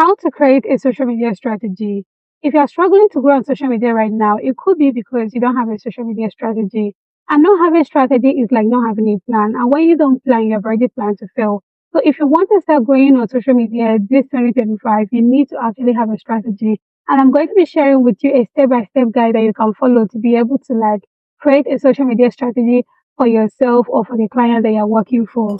How to create a social media strategy. If you're struggling to grow on social media right now, it could be because you don't have a social media strategy. And not having strategy is like not having a plan. And when you don't plan, you have already planned to fail. So if you want to start growing on social media this 2025, you need to actually have a strategy. And I'm going to be sharing with you a step-by-step guide that you can follow to be able to like create a social media strategy for yourself or for the client that you're working for.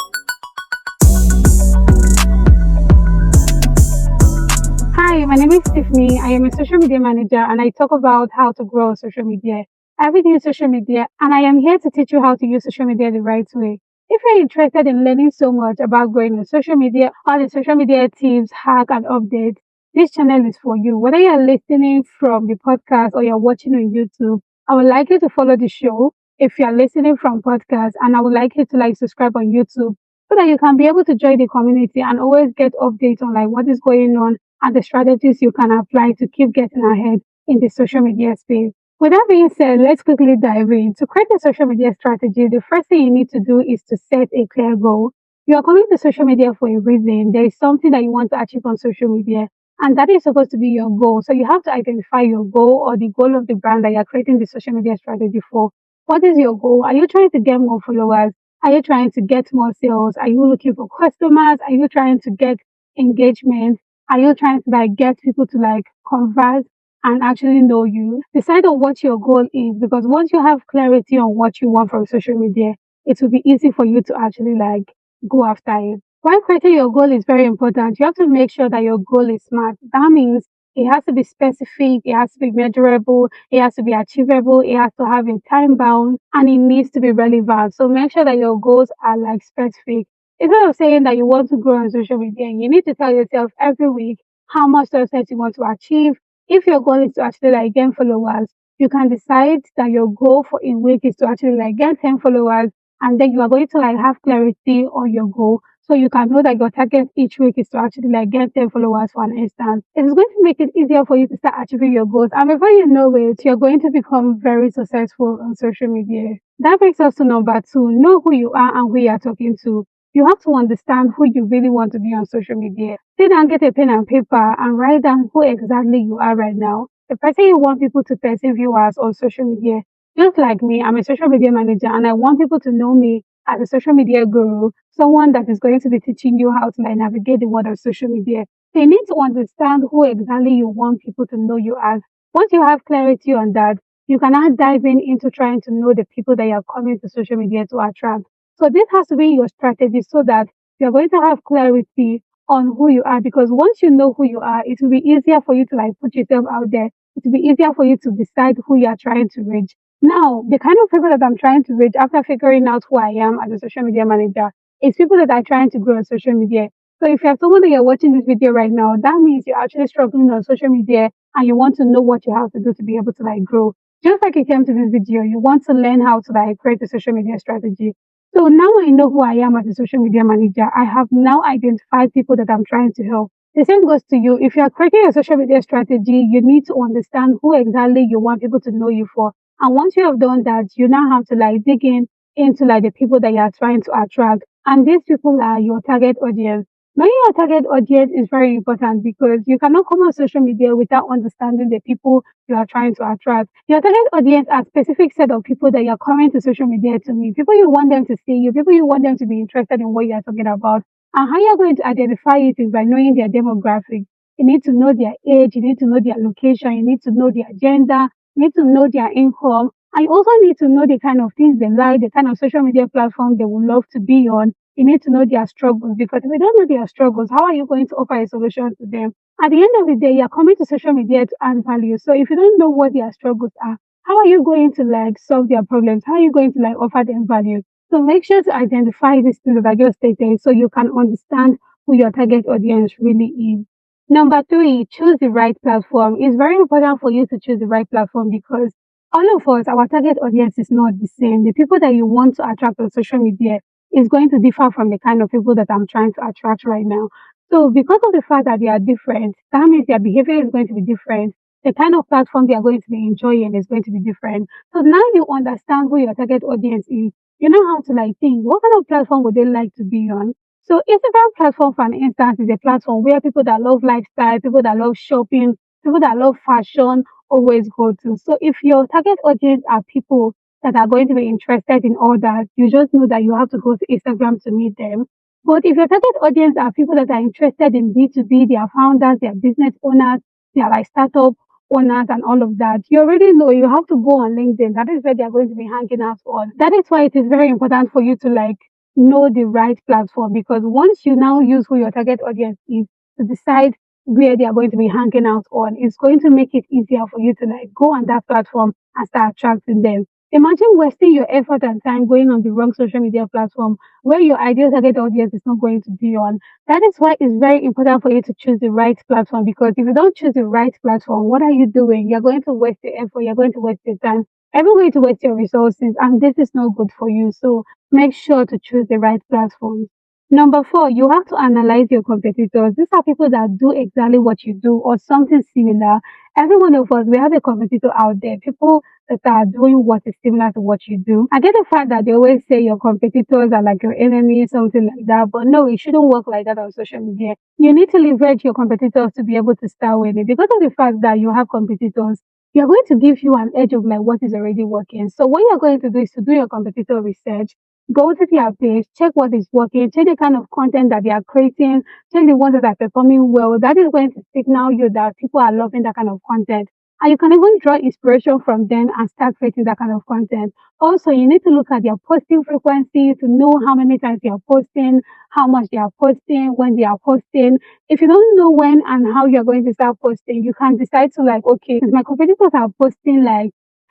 Hi, my name is Tiffany. I am a social media manager and I talk about how to grow on social media. Everything is social media, and I am here to teach you how to use social media the right way. If you're interested in learning so much about growing on social media, all the social media tips, hack, and updates, this channel is for you. Whether you're listening from the podcast or you're watching on YouTube, I would like you to follow the show if you're listening from podcast, and I would like you to like subscribe on YouTube so that you can be able to join the community and always get updates on like what is going on and the strategies you can apply to keep getting ahead in the social media space. With that being said, let's quickly dive in. To create a social media strategy, the first thing you need to do is to set a clear goal. You are coming to social media for a reason. There is something that you want to achieve on social media, and that is supposed to be your goal. So you have to identify your goal or the goal of the brand that you're creating the social media strategy for. What is your goal? Are you trying to get more followers? Are you trying to get more sales? Are you looking for customers? Are you trying to get engagement? Are you trying to like get people to like convert and actually know you? Decide on what your goal is, because once you have clarity on what you want from social media, it will be easy for you to actually like go after it. While creating your goal is very important, you have to make sure that your goal is smart. That means it has to be specific, it has to be measurable, it has to be achievable, it has to have a time bound, and it needs to be relevant. So make sure that your goals are like specific. Instead of saying that you want to grow on social media, you need to tell yourself every week how much success you want to achieve. If your goal is to actually like gain followers, you can decide that your goal for a week is to actually like get 10 followers, and then you are going to like have clarity on your goal. So you can know that your target each week is to actually like get 10 followers for an instance. It is going to make it easier for you to start achieving your goals. And before you know it, you're going to become very successful on social media. That brings us to number two. Know who you are and who you are talking to. You have to understand who you really want to be on social media. Sit down, get a pen and paper, and write down who exactly you are right now. The person you want people to perceive you as on social media. Just like me, I'm a social media manager and I want people to know me as a social media guru, someone that is going to be teaching you how to like navigate the world of social media. So you need to understand who exactly you want people to know you as. Once you have clarity on that, you can now dive into trying to know the people that you're coming to social media to attract. So this has to be your strategy so that you're going to have clarity on who you are, because once you know who you are, it will be easier for you to like put yourself out there. It will be easier for you to decide who you are trying to reach. Now, the kind of people that I'm trying to reach after figuring out who I am as a social media manager is people that are trying to grow on social media. So if you have someone that you're watching this video right now, that means you're actually struggling on social media and you want to know what you have to do to be able to like grow. Just like you came to this video, you want to learn how to like create a social media strategy. So now I know who I am as a social media manager. I have now identified people that I'm trying to help. The same goes to you. If you are creating a social media strategy, you need to understand who exactly you want people to know you for. And once you have done that, you now have to like dig in into like the people that you are trying to attract. And these people are your target audience. Knowing your target audience is very important because you cannot come on social media without understanding the people you are trying to attract. Your target audience are specific set of people that you're coming to social media to meet. People you want them to see you, people you want them to be interested in what you're talking about. And how you're going to identify it is by knowing their demographic. You need to know their age, you need to know their location, you need to know their gender, you need to know their income. And you also need to know the kind of things they like, the kind of social media platform they would love to be on. You need to know their struggles, because if you don't know their struggles, how are you going to offer a solution to them? At the end of the day, you're coming to social media to add value. So if you don't know what their struggles are, how are you going to like solve their problems? How are you going to like offer them value? So make sure to identify these things that I just stated so you can understand who your target audience really is. Number three, choose the right platform. It's very important for you to choose the right platform because all of us, our target audience is not the same. The people that you want to attract on social media is going to differ from the kind of people that I'm trying to attract right now. So because of the fact that they are different, that means their behavior is going to be different. The kind of platform they are going to be enjoying is going to be different. So now you understand who your target audience is. You know how to like think, what kind of platform would they like to be on? So Instagram platform, for an instance, is a platform where people that love lifestyle, people that love shopping, people that love fashion always go to. So if your target audience are people that are going to be interested in all that, you just know that you have to go to Instagram to meet them. But if your target audience are people that are interested in B2B, they are founders, they are business owners, they are like startup owners and all of that, you already know you have to go on LinkedIn. That is where they are going to be hanging out on. That is why it is very important for you to like know the right platform, because once you now use who your target audience is to decide where they are going to be hanging out on, it's going to make it easier for you to like go on that platform and start attracting them. Imagine wasting your effort and time going on the wrong social media platform where your ideal target audience is not going to be on. That is why it's very important for you to choose the right platform, because if you don't choose the right platform, what are you doing? You're going to waste your effort, you're going to waste your time, you're going to waste your resources, and this is not good for you. So make sure to choose the right platform. Number four, you have to analyze your competitors. These are people that do exactly what you do or something similar. Every one of us, we have a competitor out there, people that are doing what is similar to what you do. I get the fact that they always say your competitors are like your enemies, something like that, but no, it shouldn't work like that on social media. You need to leverage your competitors to be able to start winning. Because of the fact that you have competitors, you're going to give you an edge of like what is already working. So what you're going to do is to do your competitor research, go to their page, check what is working, check the kind of content that they are creating, check the ones that are performing well. That is going to signal you that people are loving that kind of content. And you can even draw inspiration from them and start creating that kind of content. Also, you need to look at their posting frequency to know how many times they are posting, how much they are posting, when they are posting. If you don't know when and how you're going to start posting, you can decide to like, okay, if my competitors are posting like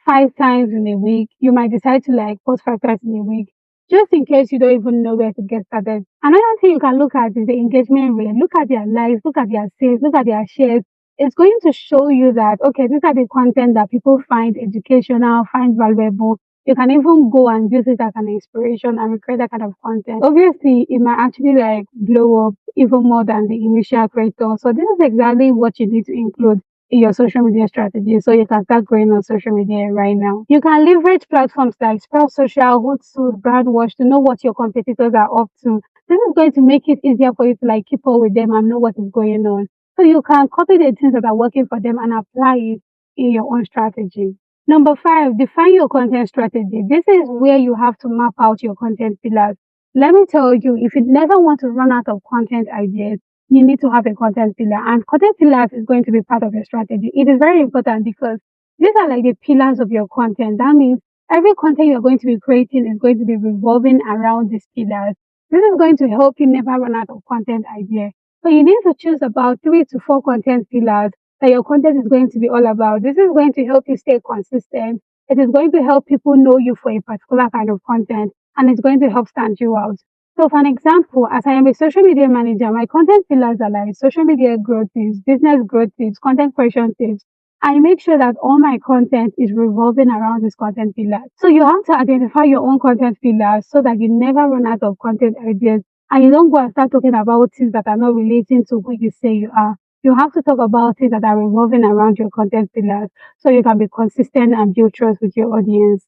5 times in a week, you might decide to like post 5 times in a week, just in case you don't even know where to get started. Another thing you can look at is the engagement rate. Look at their likes, look at their saves, look at their shares. It's going to show you that, okay, these are the content that people find educational, find valuable. You can even go and use it as an inspiration and recreate that kind of content. Obviously, it might actually like blow up even more than the initial creator. So this is exactly what you need to include in your social media strategy so you can start growing on social media right now. You can leverage platforms like Sprout Social, Hootsuite, Brandwatch to know what your competitors are up to. This is going to make it easier for you to like keep up with them and know what is going on. So you can copy the things that are working for them and apply it in your own strategy. Number five, define your content strategy. This is where you have to map out your content pillars. Let me tell you, if you never want to run out of content ideas, you need to have a content pillar, and content pillars is going to be part of your strategy. It is very important because these are like the pillars of your content. That means every content you're going to be creating is going to be revolving around these pillars. This is going to help you never run out of content idea. So you need to choose about 3 to 4 content pillars that your content is going to be all about. This is going to help you stay consistent. It is going to help people know you for a particular kind of content, and it's going to help stand you out. So, for an example, as I am a social media manager, my content pillars are like social media growth tips, business growth tips, content creation tips. I make sure that all my content is revolving around this content pillar. So you have to identify your own content pillars so that you never run out of content ideas and you don't go and start talking about things that are not relating to who you say you are. You have to talk about things that are revolving around your content pillars so you can be consistent and build trust with your audience.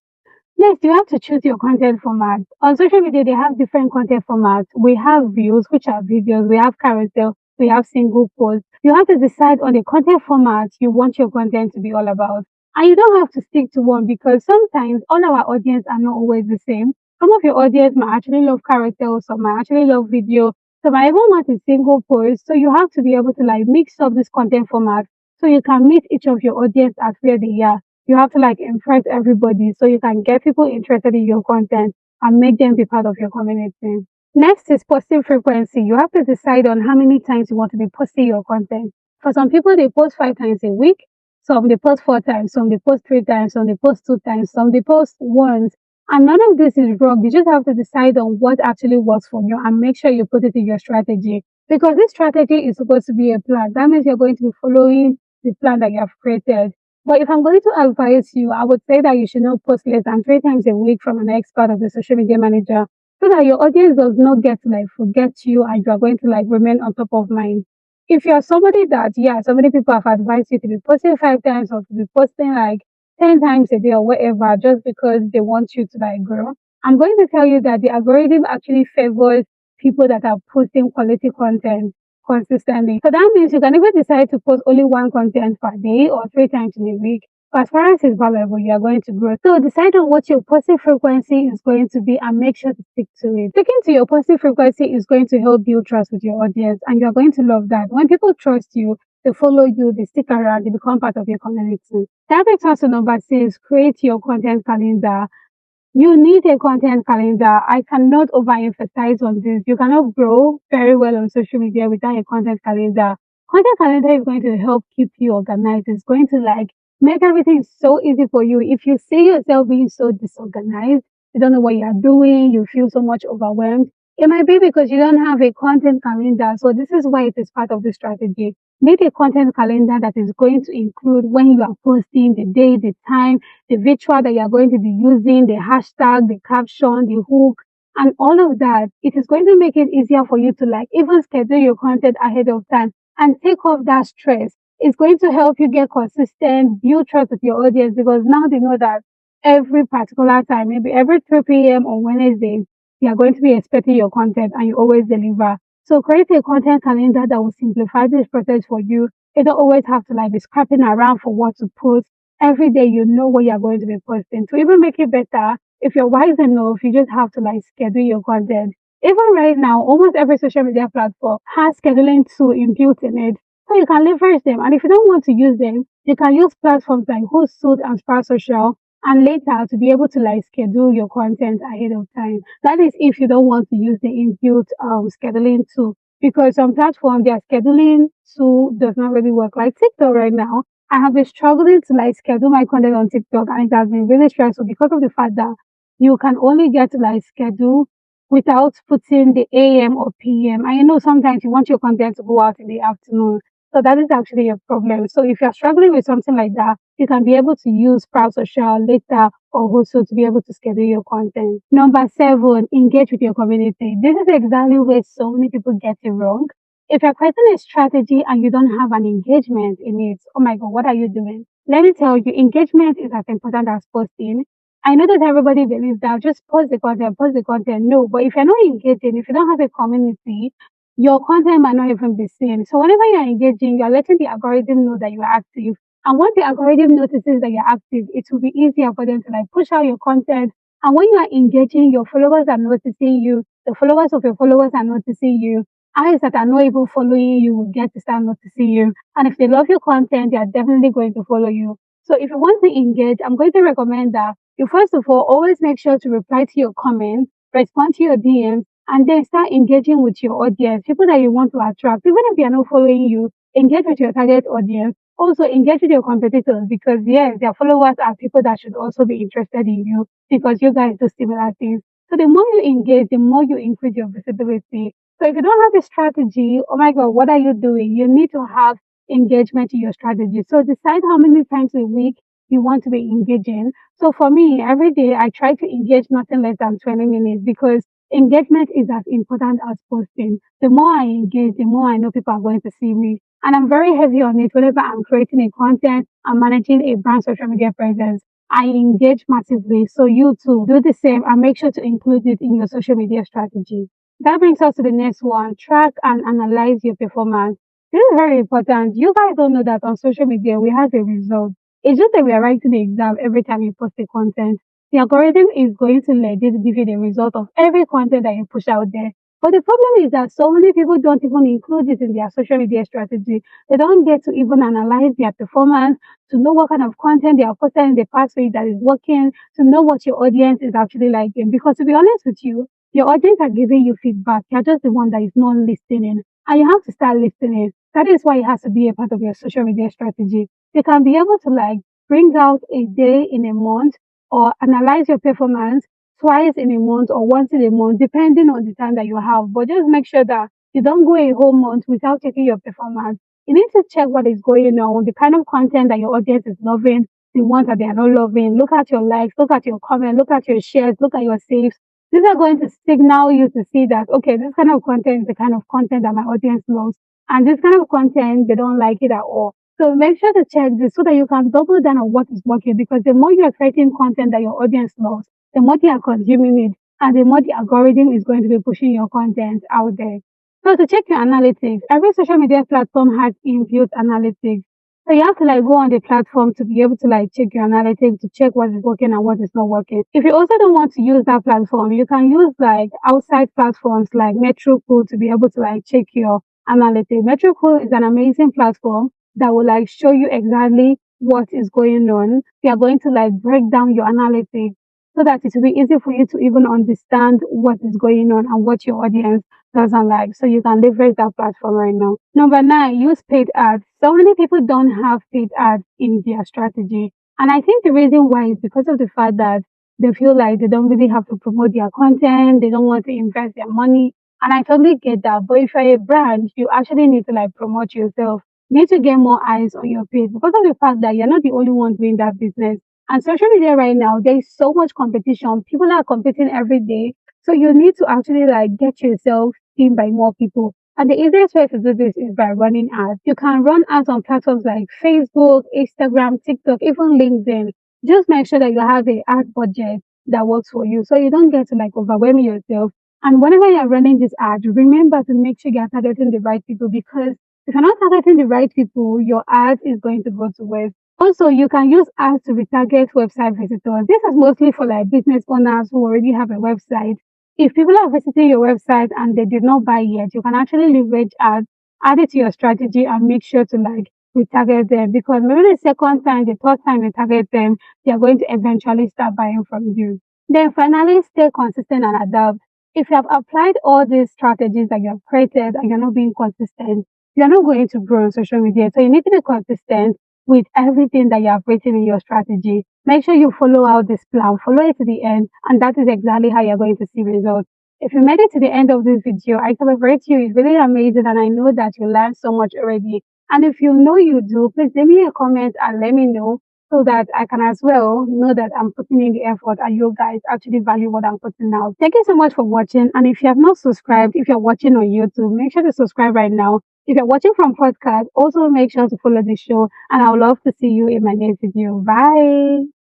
Next, you have to choose your content format. On social media, they have different content formats. We have views, which are videos. We have carousel. We have single posts. You have to decide on the content format you want your content to be all about. And you don't have to stick to one because sometimes all our audience are not always the same. Some of your audience might actually love carousel, some might actually love video, some might even want a single post. So you have to be able to like mix up this content format so you can meet each of your audience at where they are. You have to like impress everybody so you can get people interested in your content and make them be part of your community. Next is posting frequency. You have to decide on how many times you want to be posting your content. For some people, they post 5 times a week. Some they post 4 times. Some they post 3 times. Some they post 2 times. Some they post once. And none of this is wrong. You just have to decide on what actually works for you and make sure you put it in your strategy. Because this strategy is supposed to be a plan. That means you're going to be following the plan that you have created. But if I'm going to advise you, I would say that you should not post less than 3 times a week from an expert of the social media manager so that your audience does not get to like forget you and you are going to like remain on top of mind. If you're somebody that, yeah, so many people have advised you to be posting 5 times or to be posting like 10 times a day or whatever just because they want you to like grow, I'm going to tell you that the algorithm actually favors people that are posting quality content consistently. So that means you can even decide to post only one content per day or 3 times in a week. But as far as it's valuable, you are going to grow. So decide on what your posting frequency is going to be and make sure to stick to it. Sticking to your posting frequency is going to help build trust with your audience, and you are going to love that. When people trust you, they follow you, they stick around, they become part of your community. That brings us to number 6, create your content calendar. You need a content calendar. I cannot overemphasize on this. You cannot grow very well on social media without a content calendar. Content calendar is going to help keep you organized. It's going to make everything so easy for you. If you see yourself being so disorganized, you don't know what you are doing, you feel so much overwhelmed, it might be because you don't have a content calendar. So this is why it is part of the strategy. Make a content calendar that is going to include when you are posting, the day, the time, the visual that you are going to be using, the hashtag, the caption, the hook, and all of that. It is going to make it easier for you to even schedule your content ahead of time and take off that stress. It's going to help you get consistent, build trust with your audience, because now they know that every particular time, maybe every 3 p.m. on Wednesdays, you are going to be expecting your content and you always deliver. So create a content calendar that will simplify this process for you. You don't always have to be scrapping around for what to post. Every day you know what you're going to be posting. To even make it better, if you're wise enough, you just have to schedule your content. Even right now, almost every social media platform has scheduling tool inbuilt in it. So you can leverage them. And if you don't want to use them, you can use platforms like Hootsuite and Sprout Social, and later to be able to schedule your content ahead of time. That is if you don't want to use the inbuilt scheduling tool, because some platforms their scheduling tool does not really work. Like TikTok right now, I have been struggling to schedule my content on TikTok, and it has been really stressful because of the fact that you can only get to schedule without putting the AM or PM. And sometimes you want your content to go out in the afternoon. So that is actually a problem. So if you're struggling with something like that, you can be able to use Sprout Social later or also to be able to schedule your content. Number 7, engage with your community. This is exactly where so many people get it wrong. If you're creating a strategy and you don't have an engagement in it, oh my God, what are you doing? Let me tell you, engagement is as important as posting. I know that everybody believes that just post the content, post the content. No, but if you're not engaging, if you don't have a community, your content might not even be seen. So whenever you're engaging, you're letting the algorithm know that you're active. And once the algorithm notices that you're active, it will be easier for them to push out your content. And when you are engaging, your followers are noticing you. The followers of your followers are noticing you. Eyes that are not even following you will get to start noticing you. And if they love your content, they are definitely going to follow you. So if you want to engage, I'm going to recommend that you first of all always make sure to reply to your comments, respond to your DMs, and then start engaging with your audience, people that you want to attract. Even if they are not following you, engage with your target audience. Also engage with your competitors, because yes, their followers are people that should also be interested in you because you guys do similar things. So the more you engage, the more you increase your visibility. So if you don't have a strategy, oh my God, what are you doing? You need to have engagement in your strategy. So decide how many times a week you want to be engaging. So for me, every day I try to engage nothing less than 20 minutes, because engagement is as important as posting. The more I engage, the more I know people are going to see me. And I'm very heavy on it whenever I'm creating a content, I'm managing a brand social media presence. I engage massively. So you too do the same and make sure to include it in your social media strategy. That brings us to the next one. Track and analyze your performance. This is very important. You guys don't know that on social media we have a result. It's just that we are writing the exam every time you post the content. The algorithm is going to legit give you the result of every content that you push out there. But the problem is that so many people don't even include this in their social media strategy. They don't get to even analyze their performance, to know what kind of content they are posting in the past week that is working, to know what your audience is actually liking. Because to be honest with you, your audience are giving you feedback. You're just the one that is not listening. And you have to start listening. That is why it has to be a part of your social media strategy. You can be able to bring out a day in a month or analyze your performance twice in a month or once in a month, depending on the time that you have. But just make sure that you don't go a whole month without checking your performance. You need to check what is going on, the kind of content that your audience is loving, the ones that they are not loving. Look at your likes, look at your comments, look at your shares, look at your saves. These are going to signal you to see that, okay, this kind of content is the kind of content that my audience loves. And this kind of content, they don't like it at all. So make sure to check this so that you can double down on what is working, because the more you are creating content that your audience loves, the more they are consuming it. and the more the algorithm is going to be pushing your content out there. So to check your analytics, every social media platform has inbuilt analytics. So you have to like go on the platform to be able to like check your analytics to check what is working and what is not working. If you also don't want to use that platform, you can use like outside platforms like Metricool to be able to like check your analytics. Metricool is an amazing platform that will like show you exactly what is going on. They are going to like break down your analytics so that it will be easy for you to even understand what is going on and what your audience doesn't like. So you can leverage that platform right now. Number nine, use paid ads. So many people don't have paid ads in their strategy. And I think the reason why is because of the fact that they feel like they don't really have to promote their content, they don't want to invest their money. And I totally get that. But if you're a brand, you actually need to like promote yourself. You need to get more eyes on your page because of the fact that you're not the only one doing that business. And social media right now, there is so much competition. People are competing every day. So you need to actually like get yourself seen by more people. And the easiest way to do this is by running ads. You can run ads on platforms like Facebook, Instagram, TikTok, even LinkedIn. Just make sure that you have a ad budget that works for you so you don't get to like overwhelm yourself. And whenever you're running this ad, remember to make sure you're targeting the right people because if you're not targeting the right people, your ad is going to go to waste. Also, you can use ads to retarget website visitors. This is mostly for like business owners who already have a website. If people are visiting your website and they did not buy yet, you can actually leverage ads, add it to your strategy and make sure to like retarget them because maybe the second time, the third time you target them, they are going to eventually start buying from you. Then finally, stay consistent and adapt. If you have applied all these strategies that you have created and you're not being consistent, you're not going to grow on social media. So you need to be consistent with everything that you have written in your strategy. Make sure you follow out this plan, follow it to the end, and that is exactly how you're going to see results. If you made it to the end of this video, I celebrate you. It's really amazing, and I know that you learned so much already. And if you know you do, please leave me a comment and let me know so that I can as well know that I'm putting in the effort and you guys actually value what I'm putting out. Thank you so much for watching. And if you have not subscribed, if you're watching on YouTube, make sure to subscribe right now. If you're watching from podcast, also make sure to follow the show and I would love to see you in my next video. Bye.